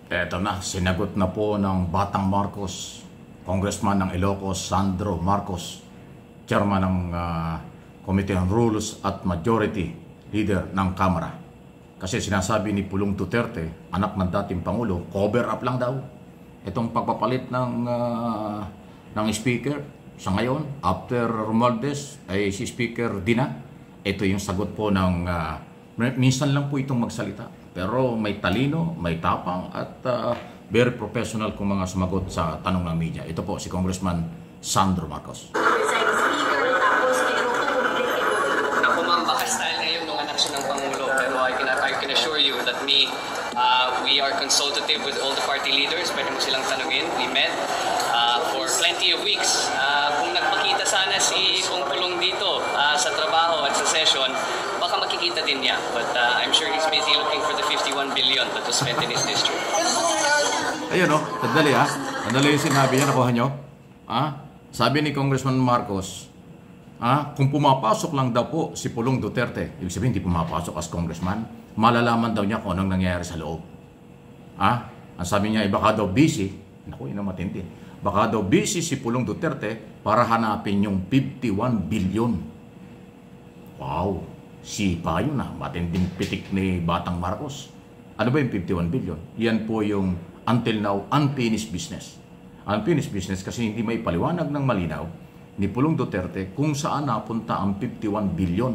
Eto na, sinagot na po ng Batang Marcos, Congressman ng Ilocos, Sandro Marcos, Chairman ng Committee on Rules at Majority Leader ng Kamara. Kasi sinasabi ni Pulong Duterte, anak ng dating Pangulo, cover up lang daw. Itong pagpapalit ng speaker sa ngayon, after Romualdez, ay si Speaker Dina. Ito yung sagot po ng, minsan lang po itong magsalita. Pero may talino, may tapang at very professional kung mga sumagot sa tanong ng media. Ito po si Congressman Sandro Marcos. Naku ma'am, baka style ngayon ng anak siya ng Pangulo. Pero I can assure you that we are consultative with all the party leaders. Pwede mo silang tanungin. We met for plenty of weeks. Kung nagpakita sana si Pulong dito sa trabaho at sa session, baka makikita din niya. But I'm sure he's busy looking for the 51 billion that was spent in his district. Ayun o, sandali ha. Sandali yung sinabi niya, nakuha nyo. Sabi ni Congressman Marcos, kung pumapasok lang daw po si Pulong Duterte, ibig sabihin hindi pumapasok as congressman, malalaman daw niya kung anong nangyayari sa loob. Ang sabi niya, baka daw busy, naku, yun ang matindi, baka daw busy si Pulong Duterte para hanapin yung 51 billion. Wow, sipa yun matinding pitik ni Batang Marcos. Ano ba yung 51 billion? Yan po yung until now unfinished business. Unfinished business kasi hindi may paliwanag ng malinaw ni Pulong Duterte kung saan napunta ang 51 billion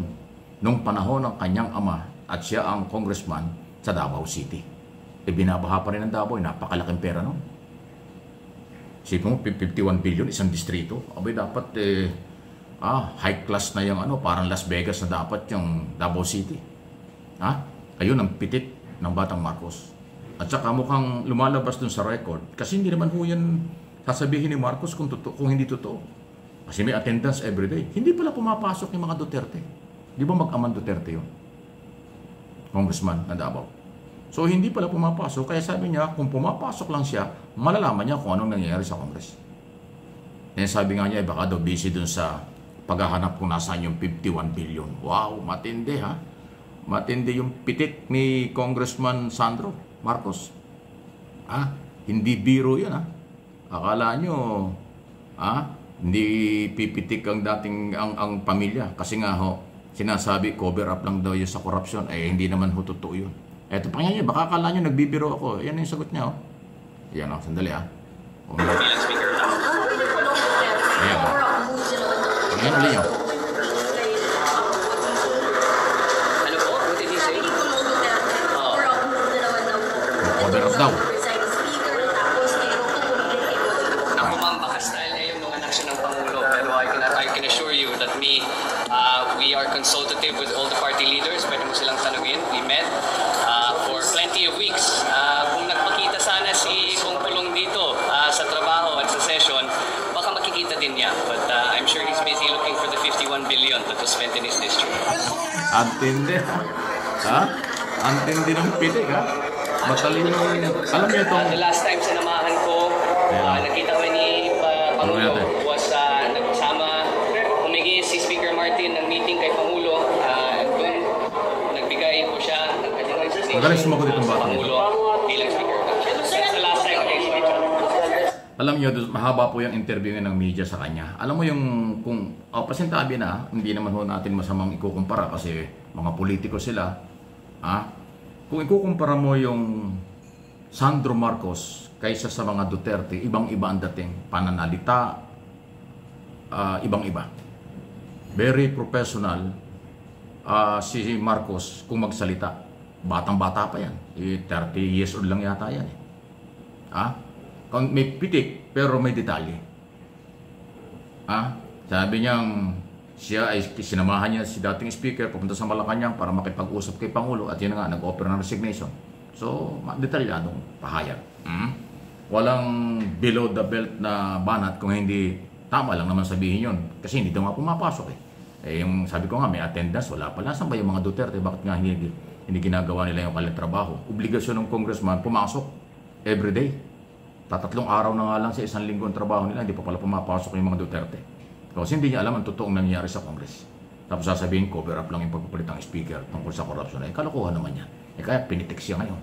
nung panahon ng kanyang ama at siya ang congressman sa Davao City. Binabaha pa rin ng Davao, napakalaking pera nun. Sipin mo, 51 billion, isang distrito. Abay, dapat high class na yung parang Las Vegas na dapat yung Davao City. Ayun ang pitik ng Batang Marcos. At saka mukhang lumalabas dun sa record kasi hindi naman ho yan sasabihin ni Marcos kung hindi totoo. Kasi may attendance everyday. Hindi pala pumapasok yung mga Duterte. Di ba mag-aman Duterte yun? Congressman na Davao. So hindi pala pumapasok. Kaya sabi niya, kung pumapasok lang siya, malalaman niya kung anong nangyayari sa Congress. Then sabi nga niya, baka daw busy dun sa paghahanap kung nasaan yung 51 billion. Wow, matindi ha. Matindi yung pitik ni Congressman Sandro Marcos. Hindi biro yan Akala nyo, hindi pipitik ang dating ang pamilya. Kasi nga ho, sinasabi cover up lang daw yun sa korupsyon. Hindi naman ho totoo yun. Eto pa niya, baka akala nyo nagbibiro ako. Yan yung sagot niya Yan sandali Ayan Ayan ulit yun. Ano po? What did he say? Cover up daw. Naku ma'am, baka style ngayon ng anak siya ng Pangulo. Pero I can assure you that we are consultative with all the party leaders. Pwede mo silang tanungin. We met for plenty of weeks. Kung nagpakita sana si Pulong dito sa trabaho at sa session, baka makikita din niya. But I'm sure he's busy looking for the 51 billion that was spent in his district. Antindi. Antindi ng pitik Matalino. Alam niyo itong... The last time sinamahan ko, nakita ko ni Pangulo was nagkasama, humingi si Speaker Martin ng meeting kay Pangulo. Doon, nagbigay po siya ng kanyang resignation. Magaling sumagot itong bata. Pangulo bilang Speaker. That's the last time I speech. Alam niyo, mahaba po yung interview ng media sa kanya. Alam mo yung, kung pasintabi hindi naman ho natin masamang ikukumpara kasi mga politiko sila. Kung ikukumpara mo yung Sandro Marcos kaysa sa mga Duterte, ibang-iba ang dating pananalita, ibang-iba. Very professional si Marcos kung magsalita. Batang-bata pa yan. 30 years old lang yata yan May pitik pero may detalye. Sabi niyang siya ay sinamahan niya si dating speaker pupunta sa Malacanang para makipag-usap kay Pangulo at yun nga nag-offer ng resignation. So, detalyadong pahayag. Walang below the belt na banat kung hindi tama lang naman sabihin yun kasi hindi daw nga pumapasok yung sabi ko nga may attendance, wala pala. Saan ba yung mga Duterte? Bakit nga hindi ginagawa nila yung kanilang trabaho? Obligasyon ng congressman pumasok everyday. Tatlong araw na nga lang sa isang linggo ang trabaho nila, hindi pa pala pumapasok yung mga Duterte. Kasi hindi niya alam ang totoong nangyayari sa Congress. Tapos sasabihin, cover up lang yung pagpapalit ng speaker tungkol sa korupsyon. Kalokohan naman yan. Kaya pinitik siya ngayon.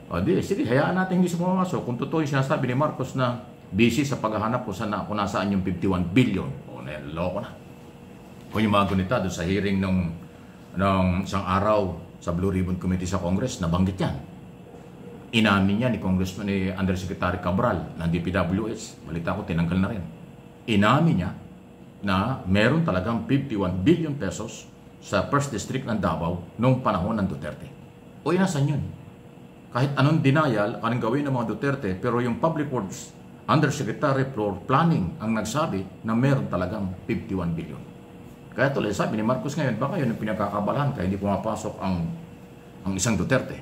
O di, sige, hayaan natin hindi siya pumasok. Kung totoo yung sinasabi ni Marcos na busy sa paghahanap kung nasaan yung 51 billion. O, naloko na. Kung yung mga gunita doon sa hearing ng isang araw sa Blue Ribbon Committee sa Congress, nabanggit yan. Inamin niya ni Congressman ni Undersecretary Cabral ng DPWH. Balita ko, tinanggal na rin. Inamin niya na meron talagang 51 billion pesos sa First District ng Davao noong panahon ng Duterte. O inasan yun? Kahit anong denial, anong gawin ng mga Duterte, pero yung Public Works Undersecretary for Planning ang nagsabi na meron talagang 51 billion. Kaya tuloy, sabi ni Marcos ngayon, baka yun ang pinagkakabalahan kaya hindi pumapasok ang isang Duterte.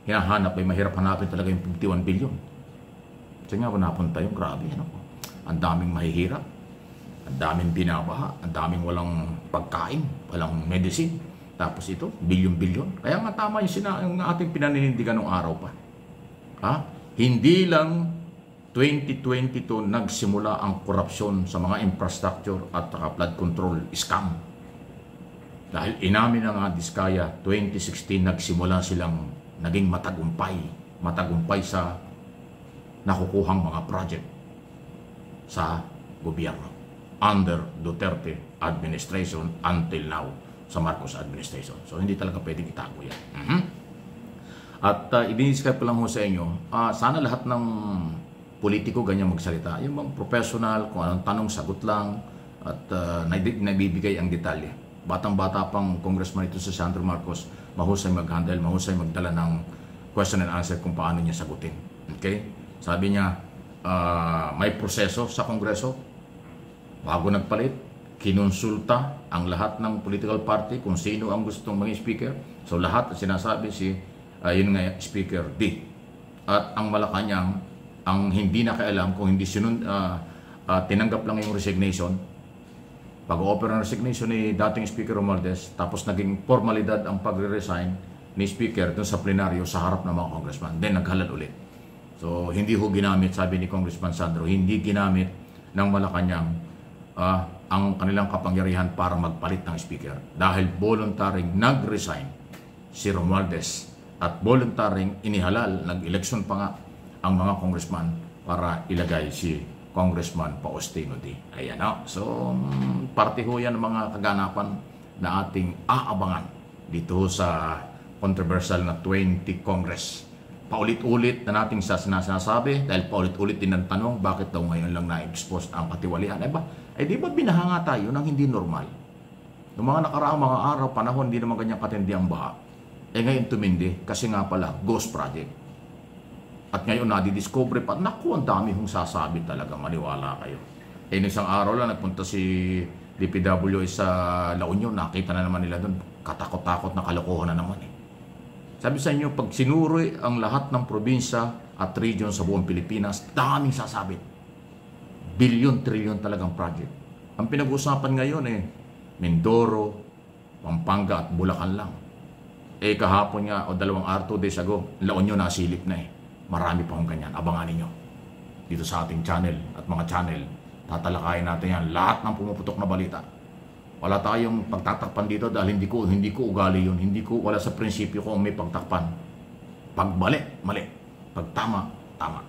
Hinahanap ay mahirap hanapin talaga yung 51 billion. Kasi nga, napunta yung grabe. Ano? Ang daming mahihirap, ang daming binabaha, ang daming walang pagkain, walang medicine. Tapos ito, bilyon-bilyon. Kaya nga tama yung ating pinaninindigan ng araw pa. Ha? Hindi lang 2022 nagsimula ang korupsyon sa mga infrastructure at flood control scam. Dahil inamin na nga Diskaya, 2016 nagsimula silang naging matagumpay sa nakukuhang mga project sa gobyerno under Duterte administration until now sa Marcos administration. So hindi talaga pwedeng itago yan. At i-describe ko lang ho sa inyo, sana lahat ng politiko ganyan magsalita. Yung mga professional, kung anong tanong, sagot lang at nabibigay ang detalye. Batang-bata pang congressman ito sa Sandro Marcos, mahusay mag-handle, mahusay magdala ng question and answer kung paano niya sagutin. Okay? Sabi niya, may proseso sa Kongreso. Bago nagpalit, kinonsulta ang lahat ng political party kung sino ang gustong maging speaker. So lahat sinasabi yun nga, Speaker D. At ang Malacanang, ang hindi nakaalam kung hindi tinanggap lang yung resignation, pag-o-offer ng resignation ni dating Speaker Romualdez, tapos naging formalidad ang pagre-resign ni Speaker doon sa plenaryo sa harap ng mga congressman. Then naghalal ulit. So hindi ho ginamit, sabi ni Congressman Sandro, hindi ginamit ng Malacanang ang kanilang kapangyarihan para magpalit ng Speaker. Dahil voluntaring nag-resign si Romualdez at voluntaring inihalal, nag-eleksyon pa nga ang mga congressman para ilagay si Congressman Faustino D. Ayan o. So, parte ho yan ng mga kaganapan na ating aabangan dito sa controversial na 20 Congress. Paulit-ulit na nating sinasabi dahil paulit-ulit din ang tanong bakit daw ngayon lang na-expose ang katiwalian. Di ba binahanga tayo ng hindi normal? Noong mga nakaraang mga araw, panahon, hindi naman ganyan katindi ang baha. Ngayon tumindi kasi nga pala, ghost project. At ngayon nadidiscover pa, naku, ang dami hong sasabi talaga, maniwala kayo. Isang araw lang, nagpunta si DPW sa La Union, nakita na naman nila doon, katakot-takot na kalokohan na naman eh. Sabi sa inyo, pag sinuri ang lahat ng probinsya at region sa buong Pilipinas, daming sasabit. Bilyon-trilyon talagang project. Ang pinag-usapan ngayon Mindoro, Pampanga at Bulacan lang. Kahapon nga, o 2 days ago, La Union nasilip na Marami pa akong ganyan. Abangan ninyo. Dito sa ating channel at mga channel, tatalakayin natin yan. Lahat ng pumuputok na balita. Wala tayong pagtatakpan dito dahil hindi ko ugali yun. Wala sa prinsipyo ko may pagtakpan. Pag mali, mali. Pag tama, tama.